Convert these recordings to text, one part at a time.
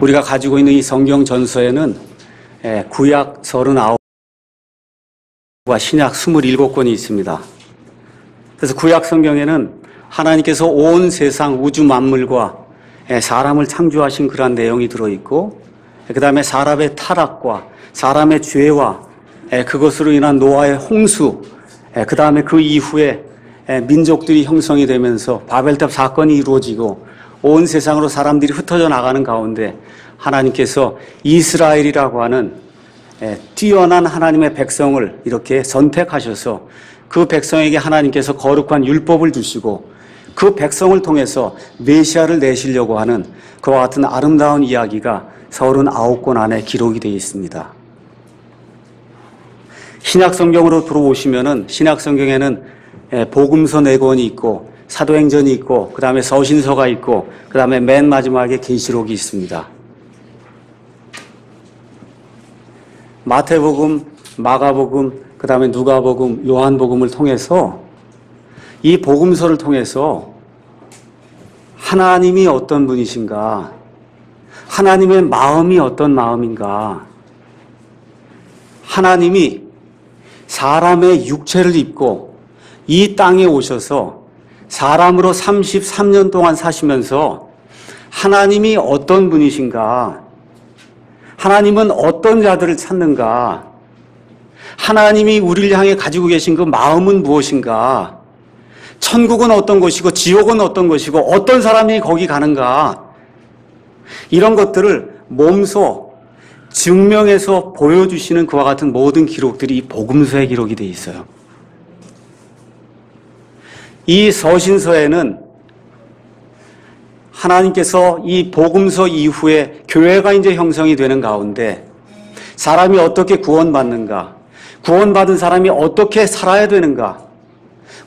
우리가 가지고 있는 이 성경 전서에는 구약 39과 신약 27권이 있습니다. 그래서 구약 성경에는 하나님께서 온 세상 우주 만물과 사람을 창조하신 그러한 내용이 들어있고, 그 다음에 사람의 타락과 사람의 죄와 그것으로 인한 노아의 홍수, 그 다음에 그 이후에 민족들이 형성이 되면서 바벨탑 사건이 이루어지고 온 세상으로 사람들이 흩어져 나가는 가운데 하나님께서 이스라엘이라고 하는 뛰어난 하나님의 백성을 이렇게 선택하셔서 그 백성에게 하나님께서 거룩한 율법을 주시고 그 백성을 통해서 메시아를 내시려고 하는 그와 같은 아름다운 이야기가 39권 안에 기록이 되어 있습니다. 신약 성경으로 들어오시면은 신약 성경에는 복음서 4권이 있고 사도행전이 있고 그 다음에 서신서가 있고 그 다음에 맨 마지막에 계시록이 있습니다. 마태복음, 마가복음, 그 다음에 누가복음, 요한복음을 통해서 이 복음서를 통해서 하나님이 어떤 분이신가, 하나님의 마음이 어떤 마음인가, 하나님이 사람의 육체를 입고 이 땅에 오셔서 사람으로 33년 동안 사시면서 하나님이 어떤 분이신가, 하나님은 어떤 자들을 찾는가, 하나님이 우리를 향해 가지고 계신 그 마음은 무엇인가, 천국은 어떤 곳이고 지옥은 어떤 것이고 어떤 사람이 거기 가는가, 이런 것들을 몸소 증명해서 보여주시는 그와 같은 모든 기록들이 이 복음서에 기록이 되어 있어요. 이 서신서에는 하나님께서 이 복음서 이후에 교회가 이제 형성이 되는 가운데 사람이 어떻게 구원받는가, 구원받은 사람이 어떻게 살아야 되는가,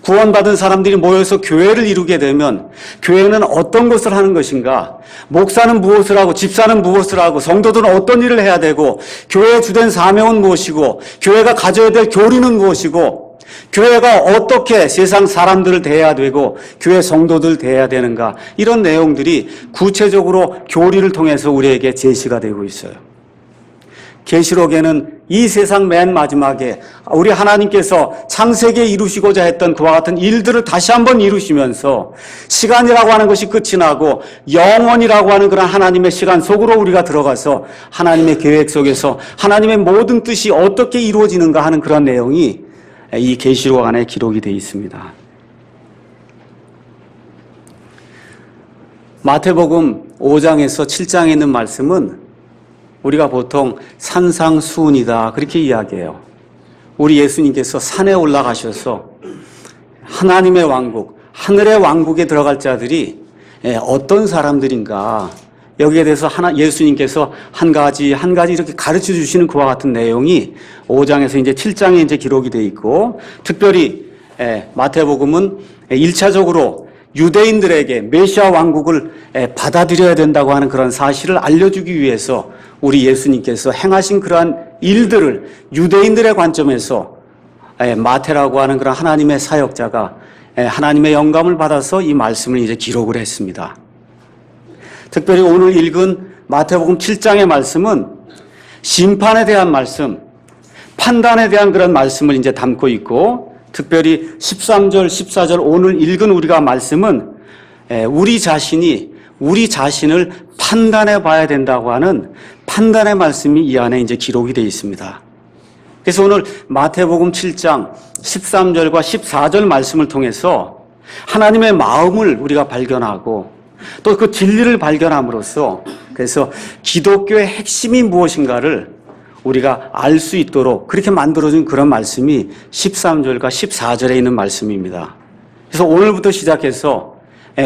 구원받은 사람들이 모여서 교회를 이루게 되면 교회는 어떤 것을 하는 것인가, 목사는 무엇을 하고 집사는 무엇을 하고 성도들은 어떤 일을 해야 되고 교회의 주된 사명은 무엇이고 교회가 가져야 될 교리는 무엇이고 교회가 어떻게 세상 사람들을 대해야 되고 교회 성도들 대해야 되는가, 이런 내용들이 구체적으로 교리를 통해서 우리에게 제시가 되고 있어요. 계시록에는 이 세상 맨 마지막에 우리 하나님께서 창세기에 이루시고자 했던 그와 같은 일들을 다시 한번 이루시면서 시간이라고 하는 것이 끝이 나고 영원이라고 하는 그런 하나님의 시간 속으로 우리가 들어가서 하나님의 계획 속에서 하나님의 모든 뜻이 어떻게 이루어지는가 하는 그런 내용이 이 계시록 안에 기록이 되어 있습니다. 마태복음 5장에서 7장에 있는 말씀은 우리가 보통 산상수훈이다 그렇게 이야기해요. 우리 예수님께서 산에 올라가셔서 하나님의 왕국, 하늘의 왕국에 들어갈 자들이 어떤 사람들인가, 여기에 대해서 예수님께서 한 가지 이렇게 가르쳐 주시는 그와 같은 내용이 5장에서 이제 7장에 이제 기록이 되어 있고, 특별히 마태복음은 1차적으로 유대인들에게 메시아 왕국을 받아들여야 된다고 하는 그런 사실을 알려주기 위해서 우리 예수님께서 행하신 그러한 일들을 유대인들의 관점에서 마태라고 하는 그런 하나님의 사역자가 하나님의 영감을 받아서 이 말씀을 이제 기록을 했습니다. 특별히 오늘 읽은 마태복음 7장의 말씀은 심판에 대한 말씀, 판단에 대한 그런 말씀을 이제 담고 있고, 특별히 13절, 14절 오늘 읽은 우리가 말씀은 우리 자신을 판단해 봐야 된다고 하는 판단의 말씀이 이 안에 이제 기록이 되어 있습니다. 그래서 오늘 마태복음 7장 13절과 14절 말씀을 통해서 하나님의 마음을 우리가 발견하고 또 그 진리를 발견함으로써 그래서 기독교의 핵심이 무엇인가를 우리가 알 수 있도록 그렇게 만들어준 그런 말씀이 13절과 14절에 있는 말씀입니다. 그래서 오늘부터 시작해서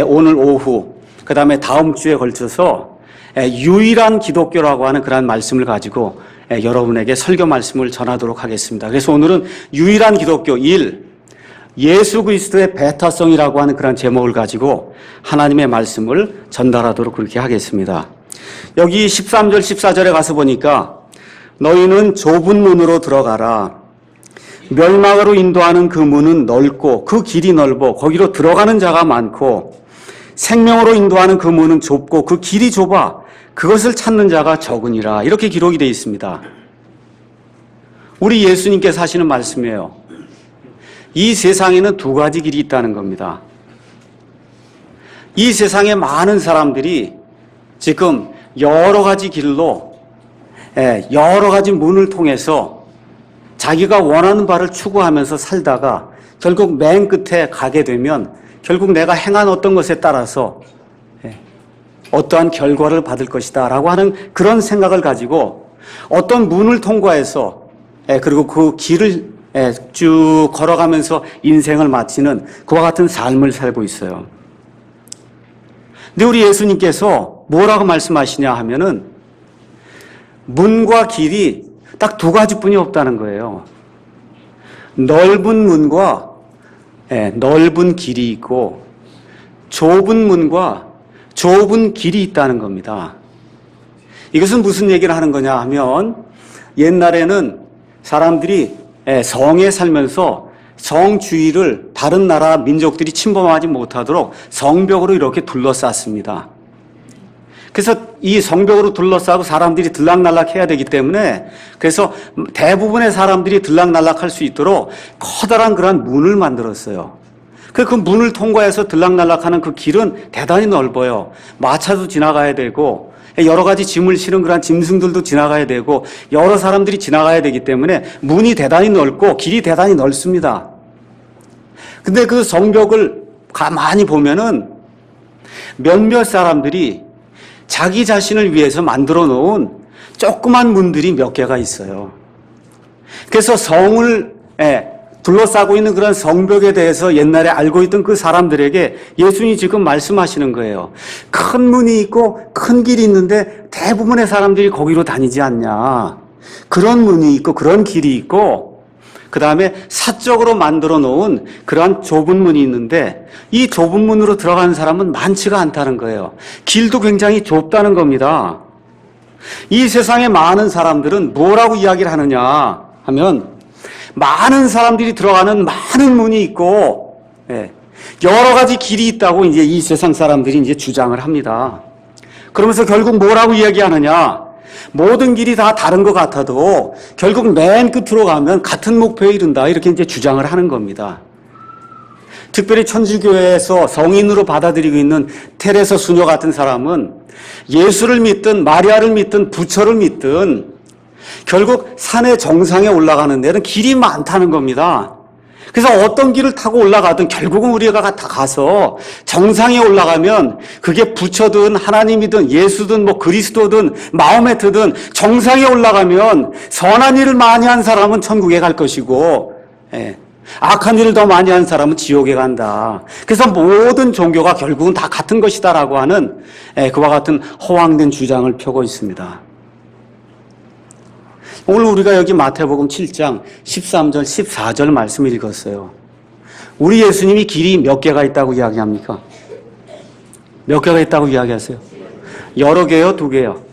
오늘 오후 그 다음에 다음 주에 걸쳐서 유일한 기독교라고 하는 그런 말씀을 가지고 여러분에게 설교 말씀을 전하도록 하겠습니다. 그래서 오늘은 유일한 기독교 1, 예수 그리스도의 배타성이라고 하는 그런 제목을 가지고 하나님의 말씀을 전달하도록 그렇게 하겠습니다. 여기 13절, 14절에 가서 보니까 너희는 좁은 문으로 들어가라. 멸망으로 인도하는 그 문은 넓고 그 길이 넓어 거기로 들어가는 자가 많고 생명으로 인도하는 그 문은 좁고 그 길이 좁아 그것을 찾는 자가 적으니라. 이렇게 기록이 되어 있습니다. 우리 예수님께서 하시는 말씀이에요. 이 세상에는 두 가지 길이 있다는 겁니다. 이 세상에 많은 사람들이 지금 여러 가지 길로, 여러 가지 문을 통해서 자기가 원하는 바를 추구하면서 살다가 결국 맨 끝에 가게 되면 결국 내가 행한 어떤 것에 따라서 어떠한 결과를 받을 것이다 라고 하는 그런 생각을 가지고 어떤 문을 통과해서 그리고 그 길을 쭉 걸어가면서 인생을 마치는 그와 같은 삶을 살고 있어요. 근데 우리 예수님께서 뭐라고 말씀하시냐 하면은 문과 길이 딱 두 가지뿐이 없다는 거예요. 넓은 문과 넓은 길이 있고 좁은 문과 좁은 길이 있다는 겁니다. 이것은 무슨 얘기를 하는 거냐 하면 옛날에는 사람들이 성에 살면서 성 주위를 다른 나라 민족들이 침범하지 못하도록 성벽으로 이렇게 둘러쌌습니다. 그래서 이 성벽으로 둘러싸고 사람들이 들락날락 해야 되기 때문에 그래서 대부분의 사람들이 들락날락할 수 있도록 커다란 그런 문을 만들었어요. 그 문을 통과해서 들락날락하는 그 길은 대단히 넓어요. 마차도 지나가야 되고 여러 가지 짐을 실은 그런 짐승들도 지나가야 되고 여러 사람들이 지나가야 되기 때문에 문이 대단히 넓고 길이 대단히 넓습니다. 근데 그 성벽을 가만히 보면은 몇몇 사람들이 자기 자신을 위해서 만들어 놓은 조그만 문들이 몇 개가 있어요. 그래서 성을 둘러싸고 있는 그런 성벽에 대해서 옛날에 알고 있던 그 사람들에게 예수님이 지금 말씀하시는 거예요. 큰 문이 있고 큰 길이 있는데 대부분의 사람들이 거기로 다니지 않냐. 그런 문이 있고 그런 길이 있고 그 다음에 사적으로 만들어 놓은 그러한 좁은 문이 있는데 이 좁은 문으로 들어가는 사람은 많지가 않다는 거예요. 길도 굉장히 좁다는 겁니다. 이 세상에 많은 사람들은 뭐라고 이야기를 하느냐 하면 많은 사람들이 들어가는 많은 문이 있고 여러 가지 길이 있다고 이제 이 세상 사람들이 이제 주장을 합니다. 그러면서 결국 뭐라고 이야기하느냐? 모든 길이 다 다른 것 같아도 결국 맨 끝으로 가면 같은 목표에 이른다. 이렇게 이제 주장을 하는 겁니다. 특별히 천주교에서 성인으로 받아들이고 있는 테레사 수녀 같은 사람은 예수를 믿든 마리아를 믿든 부처를 믿든 결국 산의 정상에 올라가는 데는 길이 많다는 겁니다. 그래서 어떤 길을 타고 올라가든 결국은 우리가 다 가서 정상에 올라가면 그게 부처든 하나님이든 예수든 뭐 그리스도든 마호메트든 정상에 올라가면 선한 일을 많이 한 사람은 천국에 갈 것이고 악한 일을 더 많이 한 사람은 지옥에 간다. 그래서 모든 종교가 결국은 다 같은 것이다라고 하는 그와 같은 허황된 주장을 펴고 있습니다. 오늘 우리가 여기 마태복음 7장 13절, 14절 말씀을 읽었어요. 우리 예수님이 길이 몇 개가 있다고 이야기합니까? 몇 개가 있다고 이야기하세요? 여러 개요? 두 개요?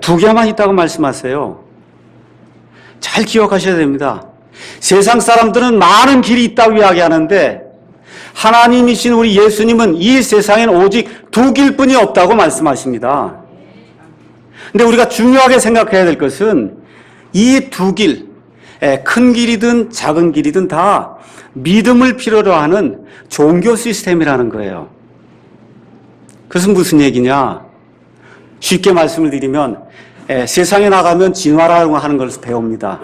두 개만 있다고 말씀하세요. 잘 기억하셔야 됩니다. 세상 사람들은 많은 길이 있다고 이야기하는데 하나님이신 우리 예수님은 이 세상엔 오직 두 길뿐이 없다고 말씀하십니다. 근데 우리가 중요하게 생각해야 될 것은 이 두 길, 큰 길이든 작은 길이든 다 믿음을 필요로 하는 종교 시스템이라는 거예요. 그것은 무슨 얘기냐? 쉽게 말씀을 드리면 세상에 나가면 진화라고 하는 것을 배웁니다.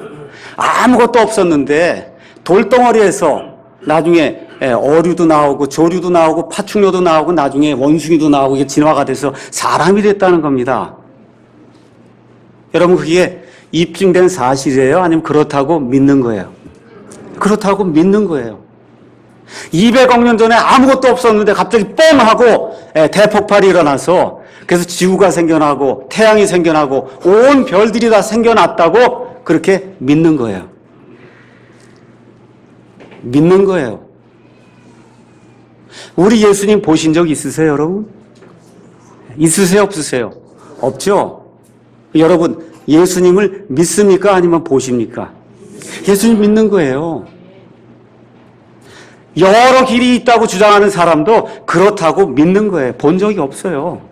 아무것도 없었는데 돌덩어리에서 나중에 어류도 나오고 조류도 나오고 파충류도 나오고 나중에 원숭이도 나오고 이게 진화가 돼서 사람이 됐다는 겁니다. 여러분 그게 입증된 사실이에요? 아니면 그렇다고 믿는 거예요? 그렇다고 믿는 거예요. 200억 년 전에 아무것도 없었는데 갑자기 뻥 하고 대폭발이 일어나서 그래서 지구가 생겨나고 태양이 생겨나고 온 별들이 다 생겨났다고 그렇게 믿는 거예요. 믿는 거예요. 우리 예수님 보신 적 있으세요, 여러분? 있으세요, 없으세요? 없죠? 여러분, 예수님을 믿습니까? 아니면 보십니까? 예수님 믿는 거예요. 여러 길이 있다고 주장하는 사람도 그렇다고 믿는 거예요. 본 적이 없어요.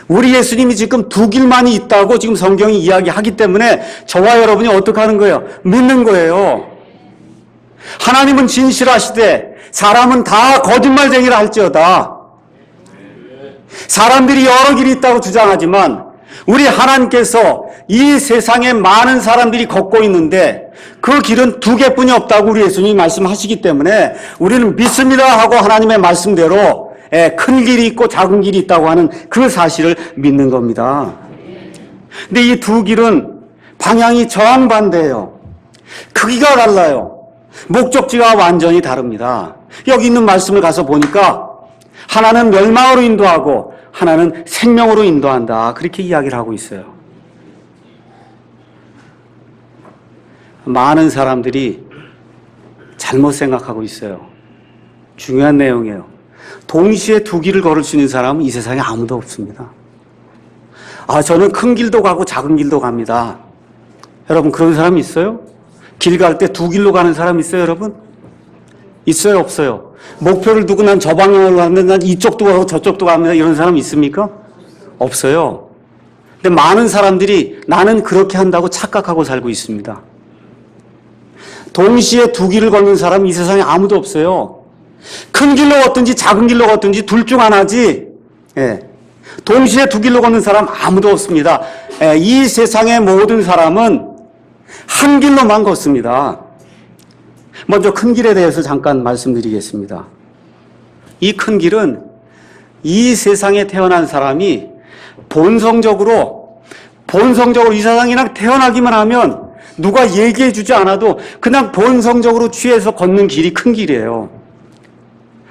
우리 예수님이 지금 두 길만이 있다고 지금 성경이 이야기하기 때문에 저와 여러분이 어떻게 하는 거예요? 믿는 거예요. 하나님은 진실하시되 사람은 다 거짓말쟁이라 할지어다. 사람들이 여러 길이 있다고 주장하지만 우리 하나님께서 이 세상에 많은 사람들이 걷고 있는데 그 길은 두 개뿐이 없다고 우리 예수님이 말씀하시기 때문에 우리는 믿습니다 하고 하나님의 말씀대로 큰 길이 있고 작은 길이 있다고 하는 그 사실을 믿는 겁니다. 근데 이 두 길은 방향이 정반대예요. 크기가 달라요. 목적지가 완전히 다릅니다. 여기 있는 말씀을 가서 보니까 하나는 멸망으로 인도하고 하나는 생명으로 인도한다. 그렇게 이야기를 하고 있어요. 많은 사람들이 잘못 생각하고 있어요. 중요한 내용이에요. 동시에 두 길을 걸을 수 있는 사람은 이 세상에 아무도 없습니다. 저는 큰 길도 가고 작은 길도 갑니다. 여러분 그런 사람 있어요? 길 갈 때 두 길로 가는 사람 있어요, 여러분? 있어요, 없어요? 목표를 두고 난 저 방향으로 가면 난 이쪽도 가고 저쪽도 갑니다. 이런 사람 있습니까? 없어요. 근데 많은 사람들이 나는 그렇게 한다고 착각하고 살고 있습니다. 동시에 두 길을 걷는 사람은 이 세상에 아무도 없어요. 큰 길로 걷든지 작은 길로 걷든지 둘 중 하나지. 동시에 두 길로 걷는 사람 아무도 없습니다. 이 세상의 모든 사람은 한 길로만 걷습니다. 먼저 큰 길에 대해서 잠깐 말씀드리겠습니다. 이 큰 길은 이 세상에 태어난 사람이 본성적으로 이 세상에 그냥 태어나기만 하면 누가 얘기해 주지 않아도 그냥 본성적으로 취해서 걷는 길이 큰 길이에요.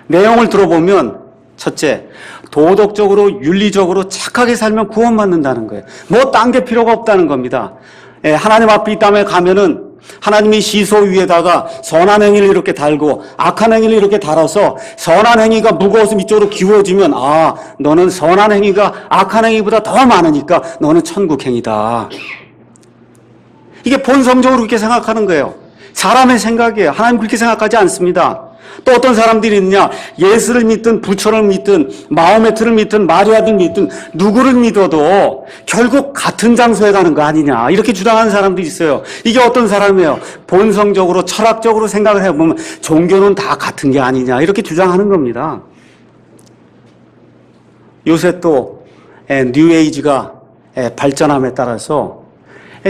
내용을 들어보면 첫째, 도덕적으로 윤리적으로 착하게 살면 구원받는다는 거예요. 뭐 딴 게 필요가 없다는 겁니다. 하나님 앞에 이 땅에 가면은 하나님이 시소 위에다가 선한 행위를 이렇게 달고 악한 행위를 이렇게 달아서 선한 행위가 무거워서 이쪽으로 기워지면 너는 선한 행위가 악한 행위보다 더 많으니까 너는 천국 행위다. 이게 본성적으로 그렇게 생각하는 거예요. 사람의 생각이에요. 하나님 그렇게 생각하지 않습니다. 또 어떤 사람들이 있느냐, 예수를 믿든 부처를 믿든 마호메트를 믿든 마리아를 믿든 누구를 믿어도 결국 같은 장소에 가는 거 아니냐 이렇게 주장하는 사람들이 있어요. 이게 어떤 사람이에요? 본성적으로 철학적으로 생각을 해보면 종교는 다 같은 게 아니냐 이렇게 주장하는 겁니다. 요새 또 뉴에이지가 발전함에 따라서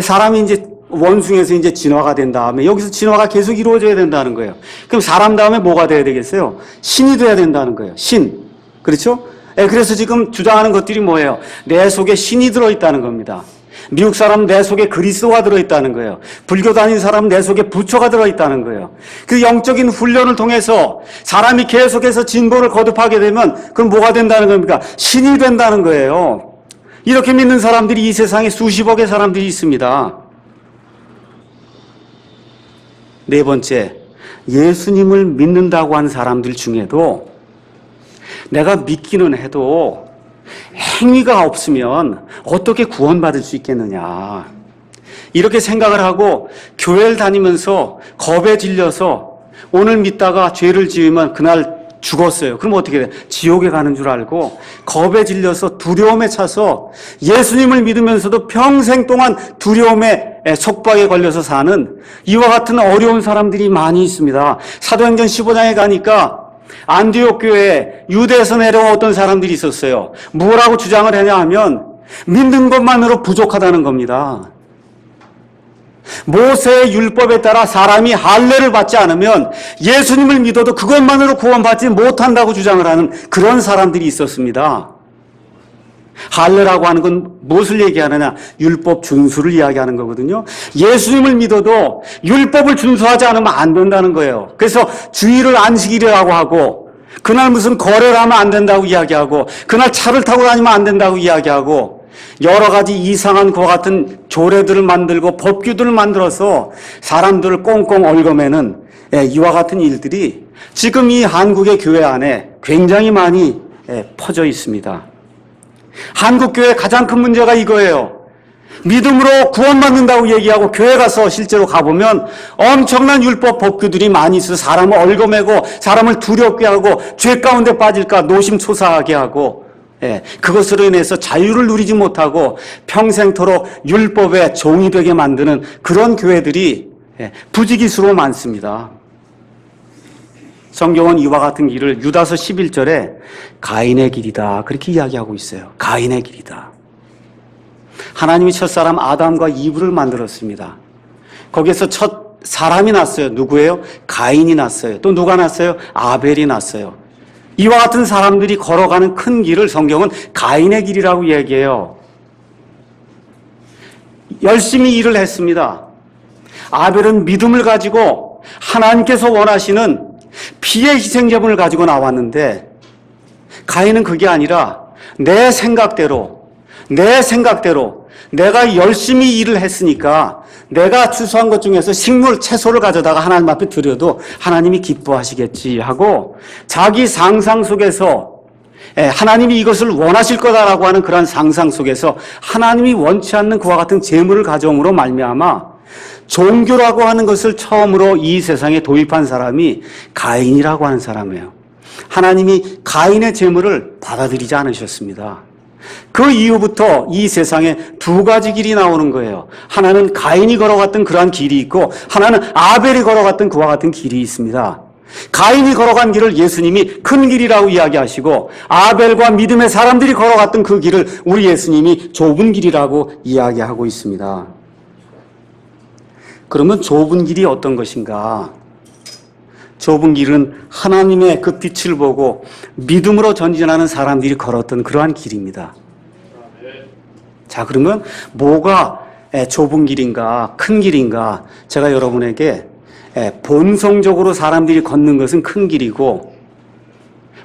사람이 이제 원숭이에서 이제 진화가 된 다음에 여기서 진화가 계속 이루어져야 된다는 거예요. 그럼 사람 다음에 뭐가 돼야 되겠어요? 신이 돼야 된다는 거예요. 신. 그렇죠? 그래서 지금 주장하는 것들이 뭐예요? 내 속에 신이 들어있다는 겁니다. 미국 사람은 내 속에 그리스도가 들어있다는 거예요. 불교 다닌 사람은 내 속에 부처가 들어있다는 거예요. 그 영적인 훈련을 통해서 사람이 계속해서 진보를 거듭하게 되면 그럼 뭐가 된다는 겁니까? 신이 된다는 거예요. 이렇게 믿는 사람들이 이 세상에 수십억의 사람들이 있습니다. 네 번째, 예수님을 믿는다고 하는 사람들 중에도 내가 믿기는 해도 행위가 없으면 어떻게 구원받을 수 있겠느냐 이렇게 생각을 하고 교회를 다니면서 겁에 질려서 오늘 믿다가 죄를 지으면 그날 죽었어요. 그럼 어떻게 돼요? 지옥에 가는 줄 알고 겁에 질려서 두려움에 차서 예수님을 믿으면서도 평생 동안 두려움에 속박에 걸려서 사는 이와 같은 어려운 사람들이 많이 있습니다. 사도행전 15장에 가니까 안디옥 교회에 유대에서 내려온 어떤 사람들이 있었어요. 뭐라고 주장을 하냐 하면 믿는 것만으로 부족하다는 겁니다. 모세의 율법에 따라 사람이 할례를 받지 않으면 예수님을 믿어도 그것만으로 구원받지 못한다고 주장을 하는 그런 사람들이 있었습니다. 할례라고 하는 건 무엇을 얘기하느냐? 율법 준수를 이야기하는 거거든요. 예수님을 믿어도 율법을 준수하지 않으면 안 된다는 거예요. 그래서 주일을 안식일이라고 하고 그날 무슨 거래를 하면 안 된다고 이야기하고 그날 차를 타고 다니면 안 된다고 이야기하고 여러 가지 이상한 그와 같은 조례들을 만들고 법규들을 만들어서 사람들을 꽁꽁 얽어매는 이와 같은 일들이 지금 이 한국의 교회 안에 굉장히 많이 퍼져 있습니다. 한국 교회의 가장 큰 문제가 이거예요. 믿음으로 구원받는다고 얘기하고 교회 가서 실제로 가보면 엄청난 율법 법규들이 많이 있어서 사람을 얽어매고 사람을 두렵게 하고 죄 가운데 빠질까 노심초사하게 하고 예, 그것으로 인해서 자유를 누리지 못하고 평생토록 율법의 종이 되게 만드는 그런 교회들이 부지기수로 많습니다. 성경은 이와 같은 길을 유다서 11절에 가인의 길이다 그렇게 이야기하고 있어요. 가인의 길이다. 하나님이 첫사람 아담과 이브를 만들었습니다. 거기에서 첫 사람이 났어요. 누구예요? 가인이 났어요. 또 누가 났어요? 아벨이 났어요. 이와 같은 사람들이 걸어가는 큰 길을 성경은 가인의 길이라고 얘기해요. 열심히 일을 했습니다. 아벨은 믿음을 가지고 하나님께서 원하시는 피의 희생제물을 가지고 나왔는데 가인은 그게 아니라 내 생각대로 내가 열심히 일을 했으니까 내가 추수한 것 중에서 식물, 채소를 가져다가 하나님 앞에 드려도 하나님이 기뻐하시겠지 하고 자기 상상 속에서 하나님이 이것을 원하실 거다라고 하는 그런 상상 속에서 하나님이 원치 않는 그와 같은 재물을 가져옴으로 말미암아 종교라고 하는 것을 처음으로 이 세상에 도입한 사람이 가인이라고 하는 사람이에요. 하나님이 가인의 재물을 받아들이지 않으셨습니다. 그 이후부터 이 세상에 두 가지 길이 나오는 거예요. 하나는 가인이 걸어갔던 그러한 길이 있고 하나는 아벨이 걸어갔던 그와 같은 길이 있습니다. 가인이 걸어간 길을 예수님이 큰 길이라고 이야기하시고 아벨과 믿음의 사람들이 걸어갔던 그 길을 우리 예수님이 좁은 길이라고 이야기하고 있습니다. 그러면 좁은 길이 어떤 것인가? 좁은 길은 하나님의 그 빛을 보고 믿음으로 전진하는 사람들이 걸었던 그러한 길입니다. 자, 그러면 뭐가 좁은 길인가, 큰 길인가? 제가 여러분에게 본성적으로 사람들이 걷는 것은 큰 길이고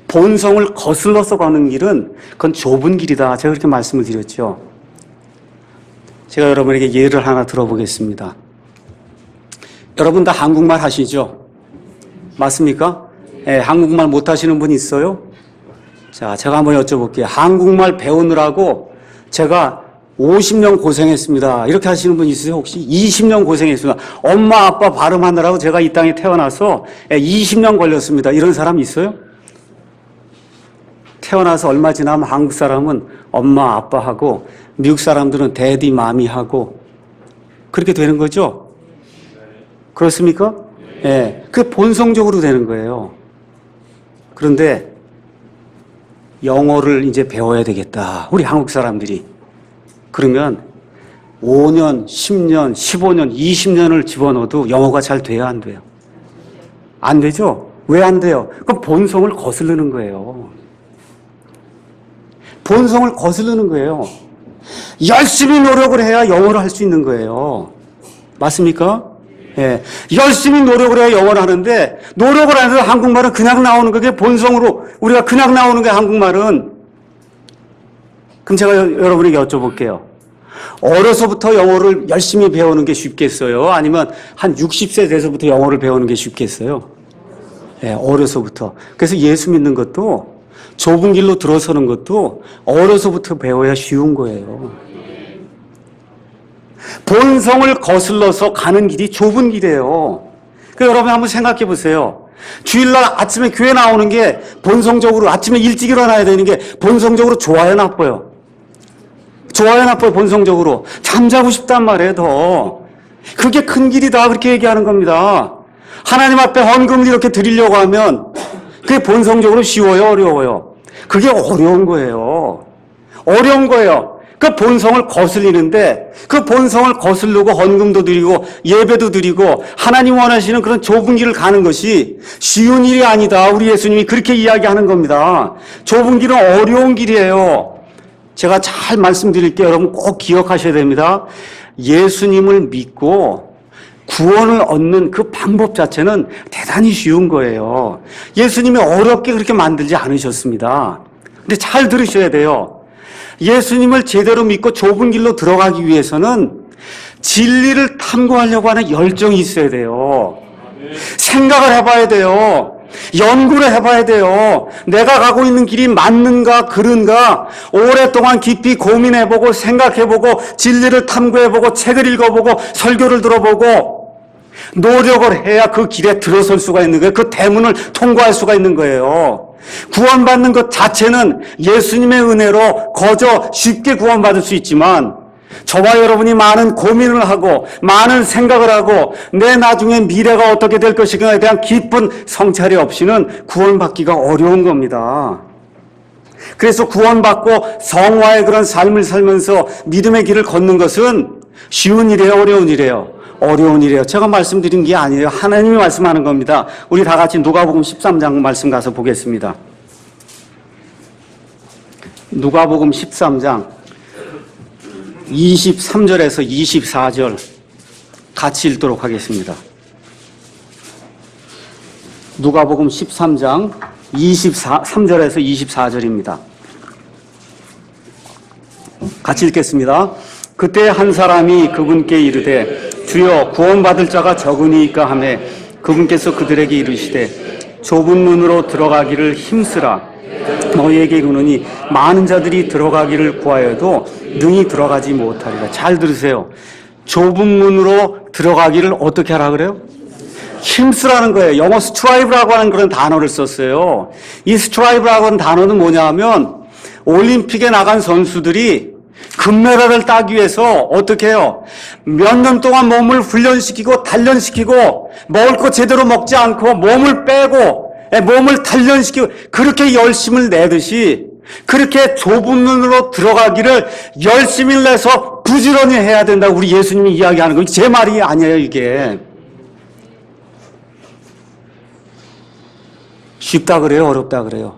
본성을 거슬러서 가는 길은 그건 좁은 길이다. 제가 그렇게 말씀을 드렸죠. 제가 여러분에게 예를 하나 들어보겠습니다. 여러분 다 한국말 하시죠? 맞습니까? 한국말 못하시는 분 있어요? 자, 제가 한번 여쭤볼게요. 한국말 배우느라고 제가 50년 고생했습니다. 이렇게 하시는 분 있으세요? 혹시 20년 고생했습니다. 엄마 아빠 발음하느라고 제가 이 땅에 태어나서 20년 걸렸습니다. 이런 사람 있어요? 태어나서 얼마 지나면 한국 사람은 엄마 아빠하고 미국 사람들은 데디 마미하고 그렇게 되는 거죠? 그렇습니까? 예, 그게 본성적으로 되는 거예요. 그런데 영어를 이제 배워야 되겠다. 우리 한국 사람들이. 그러면 5년, 10년, 15년, 20년을 집어넣어도 영어가 잘 돼야 안 돼요? 안 되죠? 왜 안 돼요? 그럼 본성을 거스르는 거예요. 본성을 거스르는 거예요. 열심히 노력을 해야 영어를 할 수 있는 거예요. 맞습니까? 예, 열심히 노력을 해야 영어를 하는데 노력을 안 해서 한국말은 그냥 나오는 거, 그게 본성으로 우리가 그냥 나오는 게 한국말은. 그럼 제가 여러분에게 여쭤볼게요. 어려서부터 영어를 열심히 배우는 게 쉽겠어요? 아니면 한 60세 돼서부터 영어를 배우는 게 쉽겠어요? 예, 어려서부터. 그래서 예수 믿는 것도 좁은 길로 들어서는 것도 어려서부터 배워야 쉬운 거예요. 본성을 거슬러서 가는 길이 좁은 길이에요. 그러니까 여러분 한번 생각해 보세요. 주일날 아침에 교회 나오는 게 본성적으로 아침에 일찍 일어나야 되는 게 본성적으로 좋아요, 나빠요? 좋아요, 나빠요? 본성적으로. 잠자고 싶단 말이에요, 더. 그게 큰 길이다, 그렇게 얘기하는 겁니다. 하나님 앞에 헌금을 이렇게 드리려고 하면 그게 본성적으로 쉬워요, 어려워요? 그게 어려운 거예요. 어려운 거예요. 그 본성을 거슬리는데 그 본성을 거슬르고 헌금도 드리고 예배도 드리고 하나님 원하시는 그런 좁은 길을 가는 것이 쉬운 일이 아니다. 우리 예수님이 그렇게 이야기하는 겁니다. 좁은 길은 어려운 길이에요. 제가 잘 말씀드릴게요. 여러분 꼭 기억하셔야 됩니다. 예수님을 믿고 구원을 얻는 그 방법 자체는 대단히 쉬운 거예요. 예수님이 어렵게 그렇게 만들지 않으셨습니다. 근데 잘 들으셔야 돼요. 예수님을 제대로 믿고 좁은 길로 들어가기 위해서는 진리를 탐구하려고 하는 열정이 있어야 돼요. 생각을 해봐야 돼요. 연구를 해봐야 돼요. 내가 가고 있는 길이 맞는가 그른가 오랫동안 깊이 고민해보고 생각해보고 진리를 탐구해보고 책을 읽어보고 설교를 들어보고 노력을 해야 그 길에 들어설 수가 있는 거예요. 그 대문을 통과할 수가 있는 거예요. 구원받는 것 자체는 예수님의 은혜로 거저 쉽게 구원받을 수 있지만 저와 여러분이 많은 고민을 하고 많은 생각을 하고 내 나중에 미래가 어떻게 될 것인가에 대한 깊은 성찰이 없이는 구원받기가 어려운 겁니다. 그래서 구원받고 성화의 그런 삶을 살면서 믿음의 길을 걷는 것은 쉬운 일이에요, 어려운 일이에요? 어려운 일이에요. 제가 말씀드린 게 아니에요. 하나님이 말씀하는 겁니다. 우리 다 같이 누가복음 13장 말씀 가서 보겠습니다. 누가복음 13장 23절에서 24절 같이 읽도록 하겠습니다. 누가복음 13장 3절에서 24절입니다. 같이 읽겠습니다. 그때 한 사람이 그분께 이르되 주여 구원받을 자가 적으니까 하매 그분께서 그들에게 이르시되 좁은 문으로 들어가기를 힘쓰라. 너희에게 이르노니 많은 자들이 들어가기를 구하여도 능히 들어가지 못하리라. 잘 들으세요. 좁은 문으로 들어가기를 어떻게 하라 그래요? 힘쓰라는 거예요. 영어 스트라이브라고 하는 그런 단어를 썼어요. 이 스트라이브라고 하는 단어는 뭐냐 하면 올림픽에 나간 선수들이 금메달을 따기 위해서 어떻게 해요? 몇 년 동안 몸을 훈련시키고 단련시키고 먹을 거 제대로 먹지 않고 몸을 빼고 몸을 단련시키고 그렇게 열심을 내듯이 그렇게 좁은 문으로 들어가기를 열심히 내서 부지런히 해야 된다고 우리 예수님이 이야기하는 거. 제 말이 아니에요, 이게. 쉽다 그래요? 어렵다 그래요?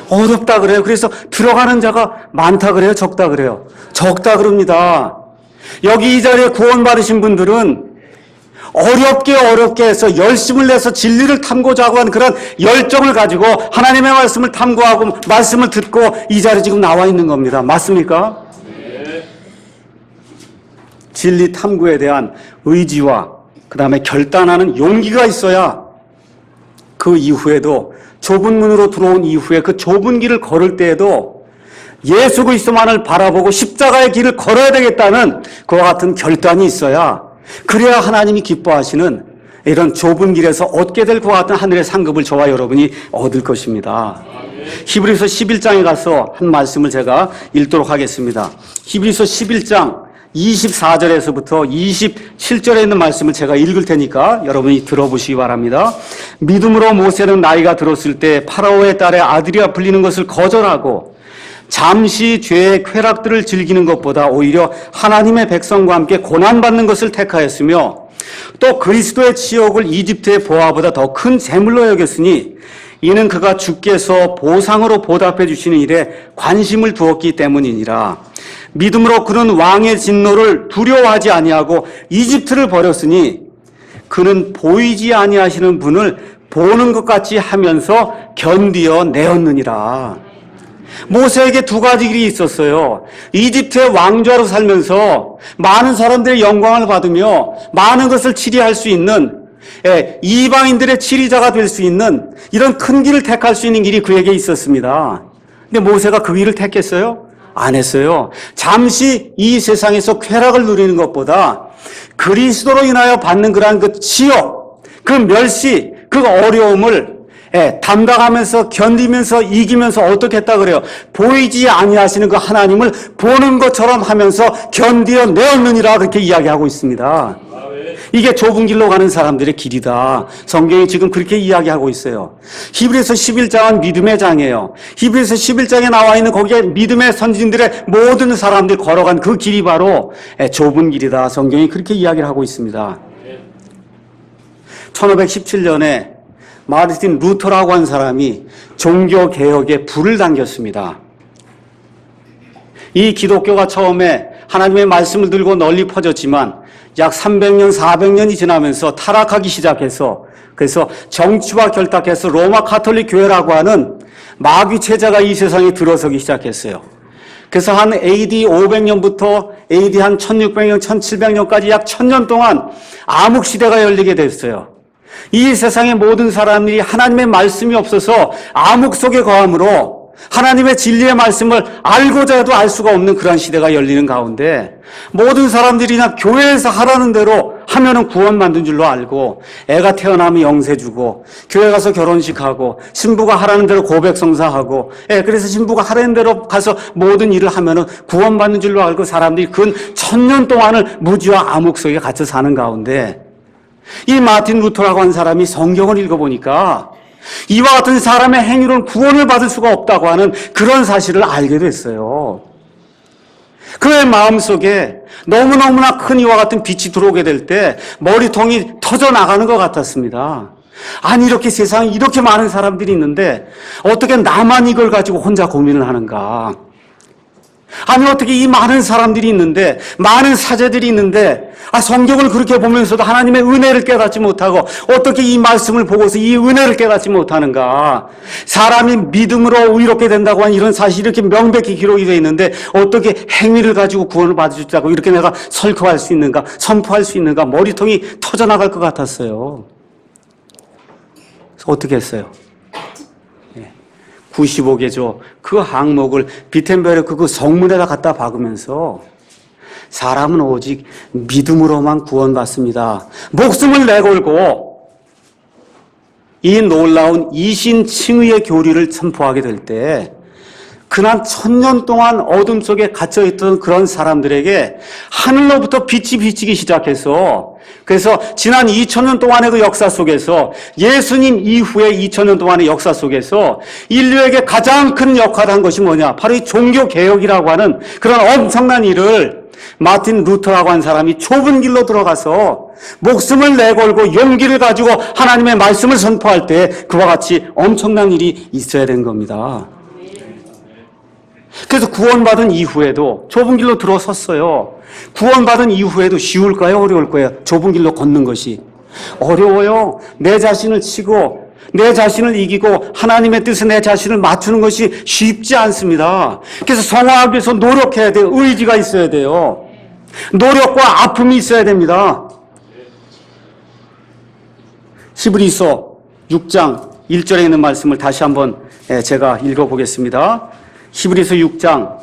어렵다 그래요. 그래서 들어가는 자가 많다 그래요? 적다 그래요? 적다 그럽니다. 여기 이 자리에 구원받으신 분들은 어렵게 해서 열심을 내서 진리를 탐고자 하고 하는 그런 열정을 가지고 하나님의 말씀을 탐구하고 말씀을 듣고 이 자리에 지금 나와 있는 겁니다. 맞습니까? 네. 진리 탐구에 대한 의지와 그 다음에 결단하는 용기가 있어야 그 이후에도 좁은 문으로 들어온 이후에 그 좁은 길을 걸을 때에도 예수 그리스도만을 바라보고 십자가의 길을 걸어야 되겠다는 그와 같은 결단이 있어야 그래야 하나님이 기뻐하시는 이런 좁은 길에서 얻게 될 그와 같은 하늘의 상급을 저와 여러분이 얻을 것입니다. 히브리서 11장에 가서 한 말씀을 제가 읽도록 하겠습니다. 히브리서 11장 24절에서부터 27절에 있는 말씀을 제가 읽을 테니까 여러분이 들어보시기 바랍니다. 믿음으로 모세는 나이가 들었을 때 파라오의 딸의 아들이라 불리는 것을 거절하고 잠시 죄의 쾌락들을 즐기는 것보다 오히려 하나님의 백성과 함께 고난받는 것을 택하였으며 또 그리스도의 치욕을 이집트의 보화보다 더 큰 재물로 여겼으니 이는 그가 주께서 보상으로 보답해 주시는 일에 관심을 두었기 때문이니라. 믿음으로 그는 왕의 진노를 두려워하지 아니하고 이집트를 버렸으니 그는 보이지 아니하시는 분을 보는 것 같이 하면서 견디어 내었느니라. 모세에게 두 가지 길이 있었어요. 이집트의 왕좌로 살면서 많은 사람들의 영광을 받으며 많은 것을 치리할 수 있는 이방인들의 치리자가 될 수 있는 이런 큰 길을 택할 수 있는 길이 그에게 있었습니다. 근데 모세가 그 길을 택했어요? 안 했어요. 잠시 이 세상에서 쾌락을 누리는 것보다 그리스도로 인하여 받는 그러한 그 치욕, 그 멸시, 그 어려움을 담당하면서 견디면서 이기면서 어떻게 했다 그래요? 보이지 아니하시는 그 하나님을 보는 것처럼 하면서 견디어 내었느니라 그렇게 이야기하고 있습니다. 이게 좁은 길로 가는 사람들의 길이다. 성경이 지금 그렇게 이야기하고 있어요. 히브리서 11장은 믿음의 장이에요. 히브리서 11장에 나와 있는 거기에 믿음의 선진들의 모든 사람들이 걸어간 그 길이 바로 좁은 길이다. 성경이 그렇게 이야기를 하고 있습니다. 1517년에 마르틴 루터라고 한 사람이 종교개혁에 불을 당겼습니다. 이 기독교가 처음에 하나님의 말씀을 들고 널리 퍼졌지만 약 300년, 400년이 지나면서 타락하기 시작해서 그래서 정치와 결탁해서 로마 가톨릭 교회라고 하는 마귀 체제가 이 세상에 들어서기 시작했어요. 그래서 한 AD 500년부터 AD 한 1600년, 1700년까지 약 1000년 동안 암흑 시대가 열리게 됐어요. 이 세상의 모든 사람들이 하나님의 말씀이 없어서 암흑 속에 거함으로 하나님의 진리의 말씀을 알고자 해도 알 수가 없는 그런 시대가 열리는 가운데 모든 사람들이 그냥 교회에서 하라는 대로 하면은 구원받는 줄로 알고 애가 태어나면 영세 주고 교회 가서 결혼식하고 신부가 하라는 대로 고백성사하고 그래서 신부가 하라는 대로 가서 모든 일을 하면은 구원받는 줄로 알고 사람들이 근 1000년 동안을 무지와 암흑 속에 갇혀 사는 가운데 이 마틴 루터라고 하는 사람이 성경을 읽어보니까 이와 같은 사람의 행위로는 구원을 받을 수가 없다고 하는 그런 사실을 알게 됐어요. 그의 마음속에 너무너무나 큰 이와 같은 빛이 들어오게 될 때 머리통이 터져나가는 것 같았습니다. 아니 이렇게 세상에 이렇게 많은 사람들이 있는데 어떻게 나만 이걸 가지고 혼자 고민을 하는가. 아니 어떻게 이 많은 사람들이 있는데 많은 사제들이 있는데 성경을 그렇게 보면서도 하나님의 은혜를 깨닫지 못하고 어떻게 이 말씀을 보고서 이 은혜를 깨닫지 못하는가. 사람이 믿음으로 의롭게 된다고 하는 이런 사실이 이렇게 명백히 기록이 되어 있는데 어떻게 행위를 가지고 구원을 받을 수 있다고 이렇게 내가 설교할 수 있는가 선포할 수 있는가. 머리통이 터져나갈 것 같았어요. 그래서 어떻게 했어요? 95개조 그 항목을 비텐베르크 그 성문에다 갖다 박으면서 사람은 오직 믿음으로만 구원받습니다. 목숨을 내걸고 이 놀라운 이신칭의의 교리를 선포하게 될 때 그난 1000년 동안 어둠 속에 갇혀있던 그런 사람들에게 하늘로부터 빛이 비치기 시작해서 그래서 지난 2000년 동안의 그 역사 속에서 예수님 이후의 2000년 동안의 역사 속에서 인류에게 가장 큰 역할을 한 것이 뭐냐? 바로 이 종교개혁이라고 하는 그런 엄청난 일을 마틴 루터라고 하는 사람이 좁은 길로 들어가서 목숨을 내걸고 용기를 가지고 하나님의 말씀을 선포할 때 그와 같이 엄청난 일이 있어야 된 겁니다. 그래서 구원받은 이후에도 좁은 길로 들어섰어요. 구원받은 이후에도 쉬울까요? 어려울까요? 좁은 길로 걷는 것이 어려워요. 내 자신을 치고 내 자신을 이기고 하나님의 뜻에 내 자신을 맞추는 것이 쉽지 않습니다. 그래서 성화하기 위해서 노력해야 돼요. 의지가 있어야 돼요. 노력과 아픔이 있어야 됩니다. 히브리서 6장 1절에 있는 말씀을 다시 한번 제가 읽어보겠습니다. 히브리서 6장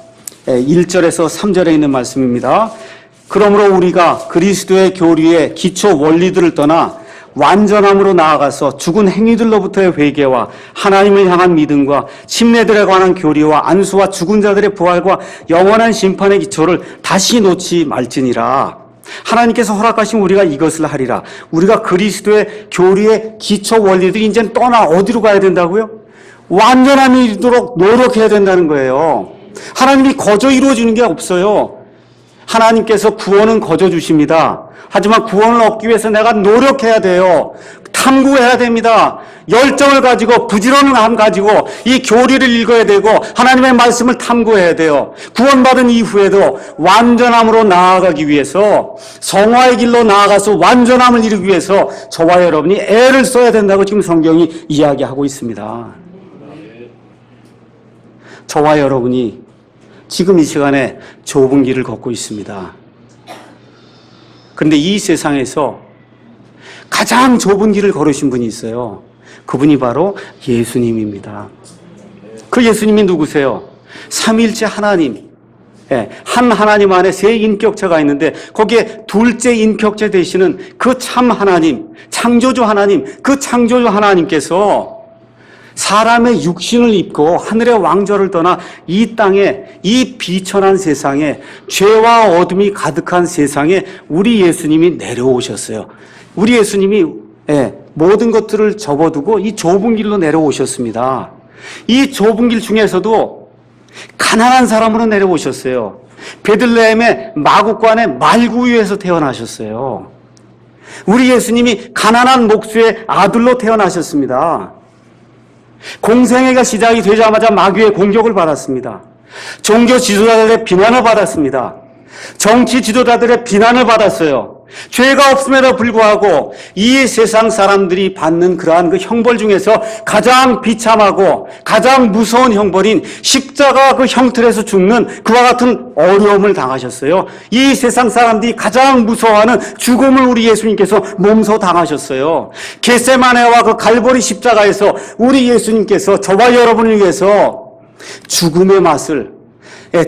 1절에서 3절에 있는 말씀입니다. 그러므로 우리가 그리스도의 교리의 기초 원리들을 떠나 완전함으로 나아가서 죽은 행위들로부터의 회개와 하나님을 향한 믿음과 침례들에 관한 교리와 안수와 죽은 자들의 부활과 영원한 심판의 기초를 다시 놓지 말지니라. 하나님께서 허락하신 우리가 이것을 하리라. 우리가 그리스도의 교리의 기초 원리들이 이제 떠나 어디로 가야 된다고요? 완전함이 이르도록 노력해야 된다는 거예요. 하나님이 거저 이루어주는 게 없어요. 하나님께서 구원은 거저 주십니다. 하지만 구원을 얻기 위해서 내가 노력해야 돼요. 탐구해야 됩니다. 열정을 가지고 부지런함 가지고 이 교리를 읽어야 되고 하나님의 말씀을 탐구해야 돼요. 구원받은 이후에도 완전함으로 나아가기 위해서 성화의 길로 나아가서 완전함을 이루기 위해서 저와 여러분이 애를 써야 된다고 지금 성경이 이야기하고 있습니다. 저와 여러분이 지금 이 시간에 좁은 길을 걷고 있습니다. 그런데 이 세상에서 가장 좁은 길을 걸으신 분이 있어요. 그분이 바로 예수님입니다. 그 예수님이 누구세요? 삼위일체 하나님. 한 하나님 안에 세 인격체가 있는데 거기에 둘째 인격체 되시는 그 참 하나님, 창조주 하나님, 그 창조주 하나님께서 사람의 육신을 입고 하늘의 왕좌를 떠나 이 땅에 이 비천한 세상에 죄와 어둠이 가득한 세상에 우리 예수님이 내려오셨어요. 우리 예수님이 모든 것들을 접어두고 이 좁은 길로 내려오셨습니다. 이 좁은 길 중에서도 가난한 사람으로 내려오셨어요. 베들레헴의 마구간의 말구유에서 태어나셨어요. 우리 예수님이 가난한 목수의 아들로 태어나셨습니다. 공생애가 시작이 되자마자 마귀의 공격을 받았습니다. 종교 지도자들의 비난을 받았습니다. 정치 지도자들의 비난을 받았어요. 죄가 없음에도 불구하고 이 세상 사람들이 받는 그러한 그 형벌 중에서 가장 비참하고 가장 무서운 형벌인 십자가 그 형틀에서 죽는 그와 같은 어려움을 당하셨어요. 이 세상 사람들이 가장 무서워하는 죽음을 우리 예수님께서 몸소 당하셨어요. 겟세마네와 그 갈보리 십자가에서 우리 예수님께서 저와 여러분을 위해서 죽음의 맛을,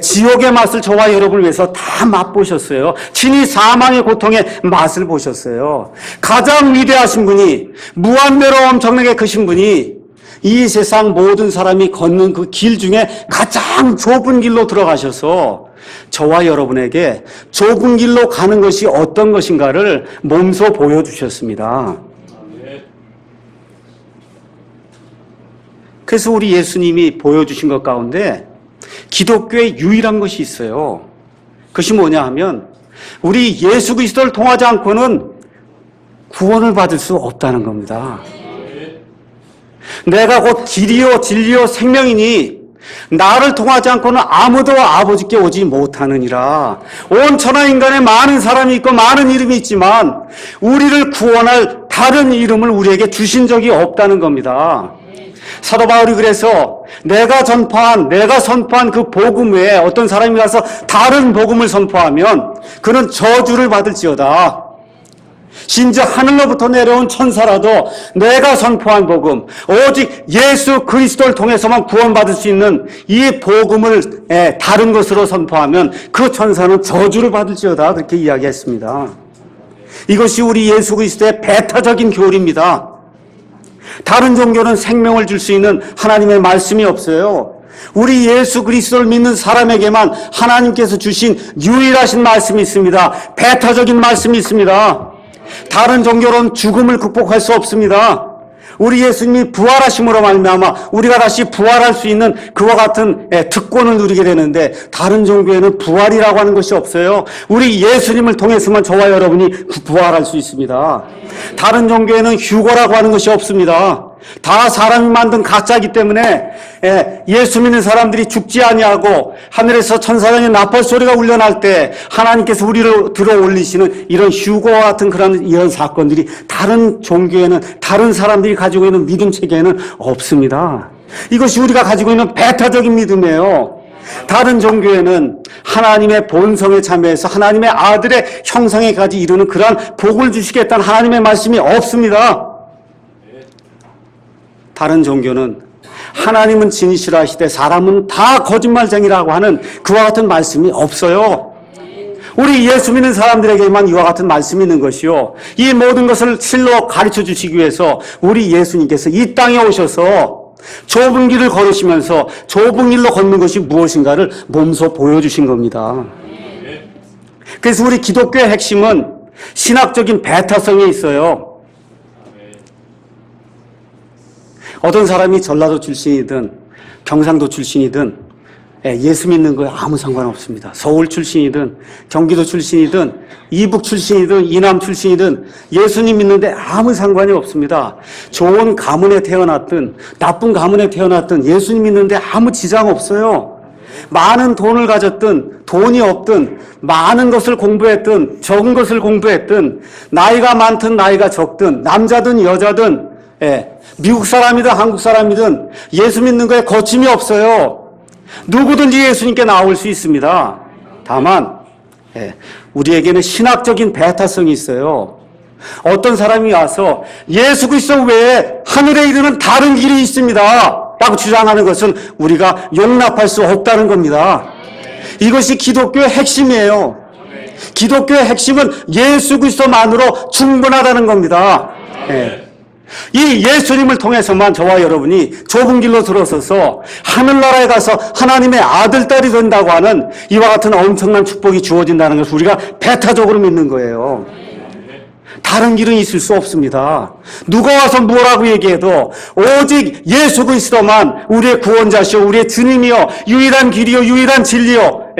지옥의 맛을 저와 여러분을 위해서 다 맛보셨어요. 친히 사망의 고통의 맛을 보셨어요. 가장 위대하신 분이, 무한대로 엄청나게 크신 분이 이 세상 모든 사람이 걷는 그 길 중에 가장 좁은 길로 들어가셔서 저와 여러분에게 좁은 길로 가는 것이 어떤 것인가를 몸소 보여주셨습니다. 그래서 우리 예수님이 보여주신 것 가운데 기독교의 유일한 것이 있어요. 그것이 뭐냐 하면 우리 예수 그리스도를 통하지 않고는 구원을 받을 수 없다는 겁니다. 내가 곧 길이요 진리요 생명이니 나를 통하지 않고는 아무도 아버지께 오지 못하느니라. 온 천하 인간에 많은 사람이 있고 많은 이름이 있지만 우리를 구원할 다른 이름을 우리에게 주신 적이 없다는 겁니다. 사도 바울이 그래서 내가 선포한 그 복음 외에 어떤 사람이 가서 다른 복음을 선포하면 그는 저주를 받을지어다. 심지어 하늘로부터 내려온 천사라도 내가 선포한 복음, 오직 예수 그리스도를 통해서만 구원받을 수 있는 이 복음을 다른 것으로 선포하면 그 천사는 저주를 받을지어다. 그렇게 이야기했습니다. 이것이 우리 예수 그리스도의 배타적인 교리입니다. 다른 종교는 생명을 줄 수 있는 하나님의 말씀이 없어요. 우리 예수 그리스도를 믿는 사람에게만 하나님께서 주신 유일하신 말씀이 있습니다. 배타적인 말씀이 있습니다. 다른 종교로는 죽음을 극복할 수 없습니다. 우리 예수님이 부활하심으로 말미암아 우리가 다시 부활할 수 있는 그와 같은 특권을 누리게 되는데 다른 종교에는 부활이라고 하는 것이 없어요. 우리 예수님을 통해서만 저와 여러분이 부활할 수 있습니다. 다른 종교에는 휴거라고 하는 것이 없습니다. 다 사람이 만든 가짜이기 때문에 예수 믿는 사람들이 죽지 아니하고 하늘에서 천사장의 나팔 소리가 울려날 때 하나님께서 우리를 들어 올리시는 이런 휴거와 같은 이런 사건들이 다른 종교에는, 다른 사람들이 가지고 있는 믿음 체계에는 없습니다. 이것이 우리가 가지고 있는 배타적인 믿음이에요. 다른 종교에는 하나님의 본성에 참여해서 하나님의 아들의 형상에까지 이루는 그러한 복을 주시겠다는 하나님의 말씀이 없습니다. 다른 종교는 하나님은 진실을 하시되 사람은 다 거짓말쟁이라고 하는 그와 같은 말씀이 없어요. 우리 예수 믿는 사람들에게만 이와 같은 말씀이 있는 것이요. 이 모든 것을 실로 가르쳐 주시기 위해서 우리 예수님께서 이 땅에 오셔서 좁은 길을 걸으시면서 좁은 길로 걷는 것이 무엇인가를 몸소 보여주신 겁니다. 그래서 우리 기독교의 핵심은 신학적인 배타성에 있어요. 어떤 사람이 전라도 출신이든 경상도 출신이든 예수 믿는 거에 아무 상관없습니다. 서울 출신이든 경기도 출신이든 이북 출신이든 이남 출신이든 예수님 믿는데 아무 상관이 없습니다. 좋은 가문에 태어났든 나쁜 가문에 태어났든 예수님 믿는데 아무 지장 없어요. 많은 돈을 가졌든 돈이 없든 많은 것을 공부했든 적은 것을 공부했든 나이가 많든 나이가 적든 남자든 여자든 미국 사람이든 한국 사람이든 예수 믿는 거에 거침이 없어요. 누구든지 예수님께 나올 수 있습니다. 다만 우리에게는 신학적인 배타성이 있어요. 어떤 사람이 와서 예수 그리스도 외에 하늘에 이르는 다른 길이 있습니다 라고 주장하는 것은 우리가 용납할 수 없다는 겁니다. 이것이 기독교의 핵심이에요. 기독교의 핵심은 예수 그리스도만으로 충분하다는 겁니다. 이 예수님을 통해서만 저와 여러분이 좁은 길로 들어서서 하늘나라에 가서 하나님의 아들, 딸이 된다고 하는 이와 같은 엄청난 축복이 주어진다는 것을 우리가 배타적으로 믿는 거예요. 다른 길은 있을 수 없습니다. 누가 와서 뭐라고 얘기해도 오직 예수 그리스도만 우리의 구원자시오, 우리의 주님이요, 유일한 길이요, 유일한 진리요,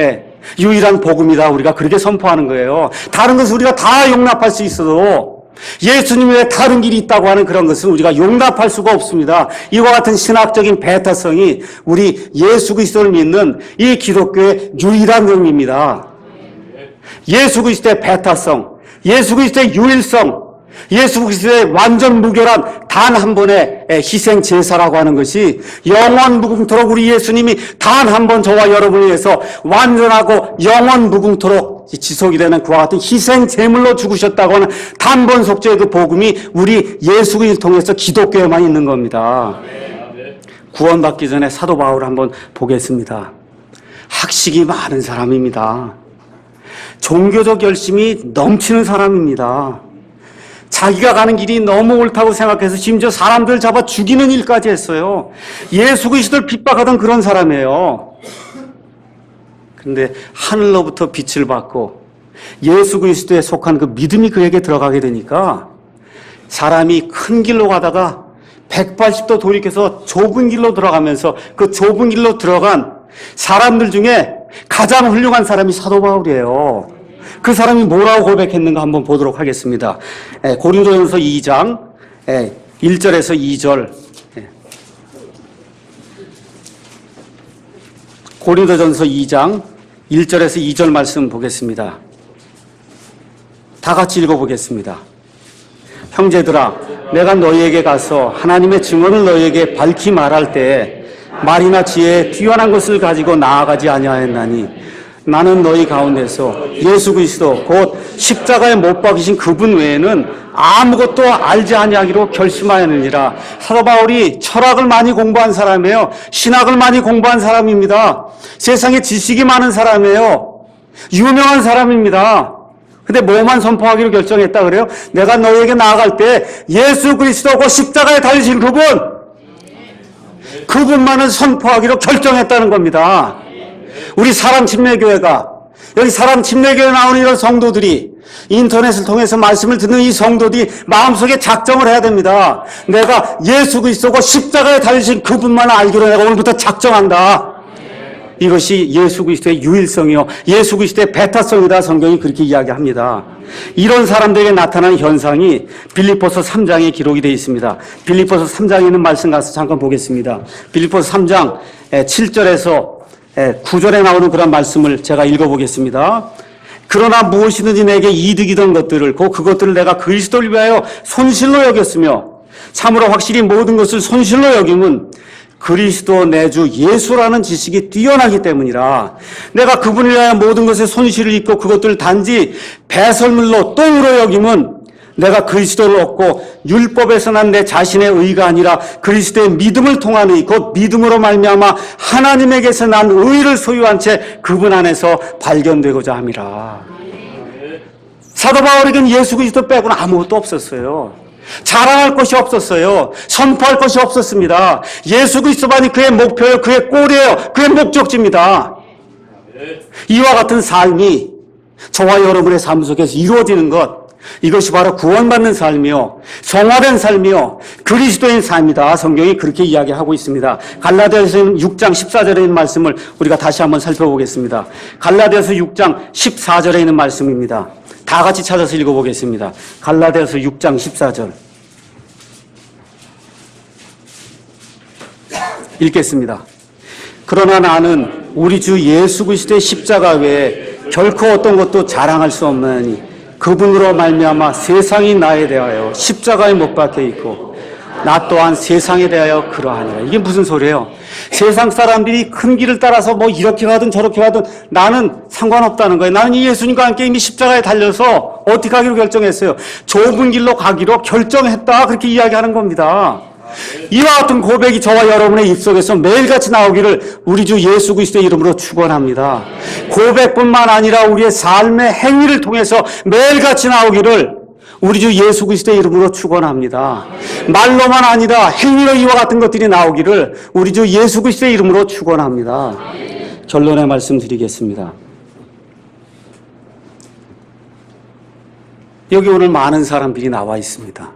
유일한 복음이다. 우리가 그렇게 선포하는 거예요. 다른 것을 우리가 다 용납할 수 있어도 예수님 외에 다른 길이 있다고 하는 그런 것은 우리가 용납할 수가 없습니다. 이와 같은 신학적인 배타성이 우리 예수 그리스도를 믿는 이 기독교의 유일한 의미입니다. 예수 그리스도의 배타성, 예수 그리스도의 유일성, 예수 그리스도의 완전 무결한 단 한 번의 희생 제사라고 하는 것이 영원 무궁토록 우리 예수님이 단 한 번 저와 여러분을 위해서 완전하고 영원 무궁토록 지속이 되는 그와 같은 희생 제물로 죽으셨다고 하는 단번 속죄의 그 복음이 우리 예수 그리스도를 통해서 기독교에만 있는 겁니다. 구원받기 전에 사도 바울을 한번 보겠습니다. 학식이 많은 사람입니다. 종교적 열심이 넘치는 사람입니다. 자기가 가는 길이 너무 옳다고 생각해서 심지어 사람들 잡아 죽이는 일까지 했어요. 예수 그리스도를 핍박하던 그런 사람이에요. 그런데 하늘로부터 빛을 받고 예수 그리스도에 속한 그 믿음이 그에게 들어가게 되니까 사람이 큰 길로 가다가 180도 돌이켜서 좁은 길로 들어가면서 그 좁은 길로 들어간 사람들 중에 가장 훌륭한 사람이 사도 바울이에요. 그 사람이 뭐라고 고백했는가 한번 보도록 하겠습니다. 고린도전서 2장 1절에서 2절. 고린도전서 2장 1절에서 2절 말씀 보겠습니다. 다 같이 읽어보겠습니다. 형제들아, 내가 너희에게 가서 하나님의 증언을 너희에게 밝히 말할 때 말이나 지혜에 뛰어난 것을 가지고 나아가지 아니하였나니 나는 너희 가운데서 예수 그리스도 곧 십자가에 못 박이신 그분 외에는 아무것도 알지 아니하기로 결심하였느니라. 사도 바울이 철학을 많이 공부한 사람이에요. 신학을 많이 공부한 사람입니다. 세상에 지식이 많은 사람이에요. 유명한 사람입니다. 근데 뭐만 선포하기로 결정했다 그래요? 내가 너희에게 나아갈 때 예수 그리스도 곧 십자가에 달리신 그분만을 선포하기로 결정했다는 겁니다. 우리 사랑침례교회가 여기 사랑침례교회에 나오는 이런 성도들이 인터넷을 통해서 말씀을 듣는 이 성도들이 마음속에 작정을 해야 됩니다. 내가 예수 그리스도고 십자가에 달리신 그분만 알기로 내가 오늘부터 작정한다. 이것이 예수 그리스도의 유일성이요 예수 그리스도의 배타성이다. 성경이 그렇게 이야기합니다. 이런 사람들에게 나타나는 현상이 빌립보서 3장에 기록이 되어 있습니다. 빌립보서 3장에 있는 말씀 가서 잠깐 보겠습니다. 빌립보서 3장 7절에서 9절에 나오는 그런 말씀을 제가 읽어보겠습니다. 그러나 무엇이든지 내게 이득이던 것들을 그것들을 내가 그리스도를 위하여 손실로 여겼으며 참으로 확실히 모든 것을 손실로 여김은 그리스도 내주 예수라는 지식이 뛰어나기 때문이라. 내가 그분을 위하여 모든 것에 손실을 입고 그것들을 단지 배설물로 똥으로 여김은 내가 그리스도를 얻고 율법에서 난 내 자신의 의가 아니라 그리스도의 믿음을 통한 의 곧 믿음으로 말미암아 하나님에게서 난 의를 소유한 채 그분 안에서 발견되고자 함이라. 사도 바울에게는 예수 그리스도 빼고는 아무것도 없었어요. 자랑할 것이 없었어요. 선포할 것이 없었습니다. 예수 그리스도만이 그의 목표예요. 그의 꼴이에요. 그의 목적지입니다. 이와 같은 삶이 저와 여러분의 삶 속에서 이루어지는 것, 이것이 바로 구원받는 삶이요 성화된 삶이요 그리스도인 삶이다. 성경이 그렇게 이야기하고 있습니다. 갈라디아서 6장 14절에 있는 말씀을 우리가 다시 한번 살펴보겠습니다. 갈라디아서 6장 14절에 있는 말씀입니다. 다 같이 찾아서 읽어보겠습니다. 갈라디아서 6장 14절 읽겠습니다. 그러나 나는 우리 주 예수 그리스도의 십자가 외에 결코 어떤 것도 자랑할 수 없나니 그분으로 말미암아 세상이 나에 대하여 십자가에 못 박혀 있고 나 또한 세상에 대하여 그러하니라. 이게 무슨 소리예요? 세상 사람들이 큰 길을 따라서 뭐 이렇게 가든 저렇게 가든 나는 상관없다는 거예요. 나는 이 예수님과 함께 이미 십자가에 달려서 어떻게 하기로 결정했어요? 좁은 길로 가기로 결정했다. 그렇게 이야기하는 겁니다. 이와 같은 고백이 저와 여러분의 입속에서 매일같이 나오기를 우리 주 예수 그리스도의 이름으로 축원합니다. 고백뿐만 아니라 우리의 삶의 행위를 통해서 매일같이 나오기를 우리 주 예수 그리스도의 이름으로 축원합니다. 말로만 아니라 행위로 이와 같은 것들이 나오기를 우리 주 예수 그리스도의 이름으로 축원합니다. 결론의 말씀 드리겠습니다. 여기 오늘 많은 사람들이 나와 있습니다.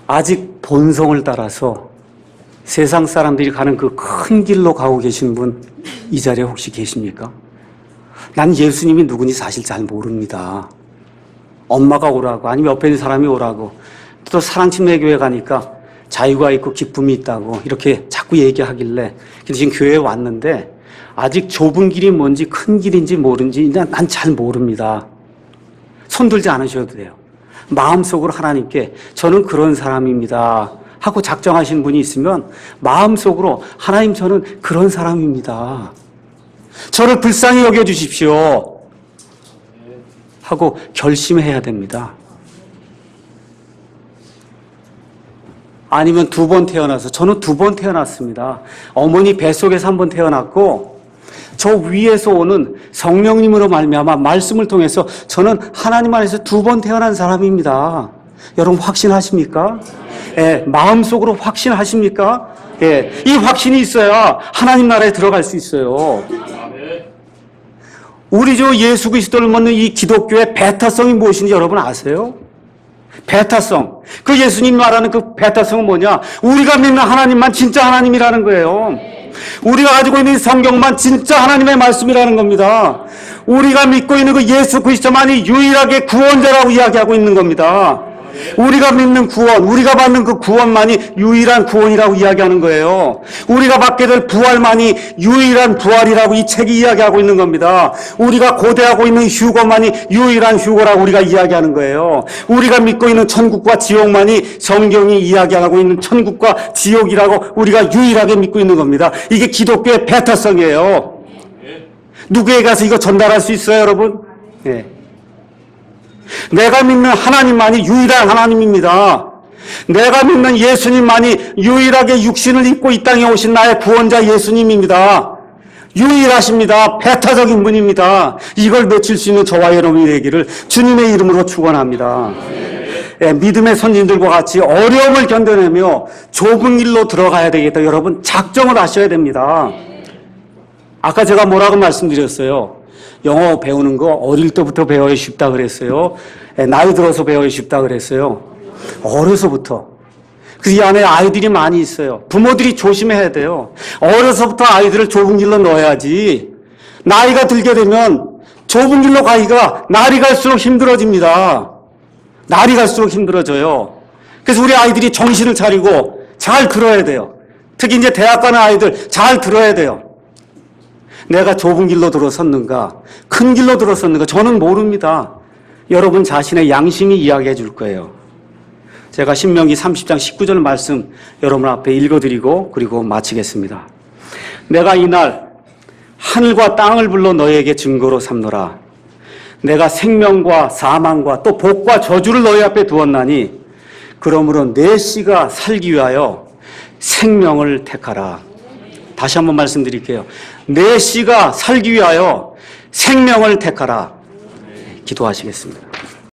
아직 본성을 따라서 세상 사람들이 가는 그 큰 길로 가고 계신 분 이 자리에 혹시 계십니까? 난 예수님이 누군지 사실 잘 모릅니다. 엄마가 오라고 아니면 옆에 있는 사람이 오라고 또 사랑침례교회 가니까 자유가 있고 기쁨이 있다고 이렇게 자꾸 얘기하길래 근데 지금 교회에 왔는데 아직 좁은 길이 뭔지 큰 길인지 모른지 난 잘 모릅니다. 손들지 않으셔도 돼요. 마음속으로 하나님께 저는 그런 사람입니다 하고 작정하신 분이 있으면 마음속으로 하나님 저는 그런 사람입니다. 저를 불쌍히 여겨주십시오 하고 결심해야 됩니다. 아니면 2번 태어나서, 저는 2번 태어났습니다. 어머니 뱃속에서 1번 태어났고 저 위에서 오는 성령님으로 말미암아 말씀을 통해서 저는 하나님 안에서 2번 태어난 사람입니다. 여러분 확신하십니까? 예, 마음속으로 확신하십니까? 예, 이 확신이 있어야 하나님 나라에 들어갈 수 있어요. 우리 저 예수 그리스도를 믿는 이 기독교의 베타성이 무엇인지 여러분 아세요? 베타성. 그 예수님 말하는 그 베타성은 뭐냐? 우리가 믿는 하나님만 진짜 하나님이라는 거예요. 우리가 가지고 있는 성경만 진짜 하나님의 말씀이라는 겁니다. 우리가 믿고 있는 그 예수 그리스도만이 유일하게 구원자라고 이야기하고 있는 겁니다. 우리가 믿는 구원, 우리가 받는 그 구원만이 유일한 구원이라고 이야기하는 거예요. 우리가 받게 될 부활만이 유일한 부활이라고 이 책이 이야기하고 있는 겁니다. 우리가 고대하고 있는 휴거만이 유일한 휴거라고 우리가 이야기하는 거예요. 우리가 믿고 있는 천국과 지옥만이 성경이 이야기하고 있는 천국과 지옥이라고 우리가 유일하게 믿고 있는 겁니다. 이게 기독교의 베타성이에요. 누구에게 가서 이거 전달할 수 있어요, 여러분? 예. 내가 믿는 하나님만이 유일한 하나님입니다. 내가 믿는 예수님만이 유일하게 육신을 입고 이 땅에 오신 나의 구원자 예수님입니다. 유일하십니다. 배타적인 분입니다. 이걸 맺힐 수 있는 저와 여러분이 되기를 주님의 이름으로 축원합니다. 예, 믿음의 선진들과 같이 어려움을 견뎌내며 좁은 길로 들어가야 되겠다. 여러분 작정을 하셔야 됩니다. 아까 제가 뭐라고 말씀드렸어요? 영어 배우는 거 어릴 때부터 배워야 쉽다 그랬어요. 나이 들어서 배워야 쉽다 그랬어요. 어려서부터. 그 이 안에 아이들이 많이 있어요. 부모들이 조심해야 돼요. 어려서부터 아이들을 좁은 길로 넣어야지. 나이가 들게 되면 좁은 길로 가기가 날이 갈수록 힘들어집니다. 날이 갈수록 힘들어져요. 그래서 우리 아이들이 정신을 차리고 잘 들어야 돼요. 특히 이제 대학 가는 아이들 잘 들어야 돼요. 내가 좁은 길로 들어섰는가, 큰 길로 들어섰는가, 저는 모릅니다. 여러분 자신의 양심이 이야기해 줄 거예요. 제가 신명기 30장 19절 말씀 여러분 앞에 읽어드리고 그리고 마치겠습니다. 내가 이날 하늘과 땅을 불러 너희에게 증거로 삼노라. 내가 생명과 사망과 또 복과 저주를 너희 앞에 두었나니 그러므로 내 씨가 살기 위하여 생명을 택하라. 다시 한번 말씀드릴게요. 내 씨가 살기 위하여 생명을 택하라. 기도하시겠습니다.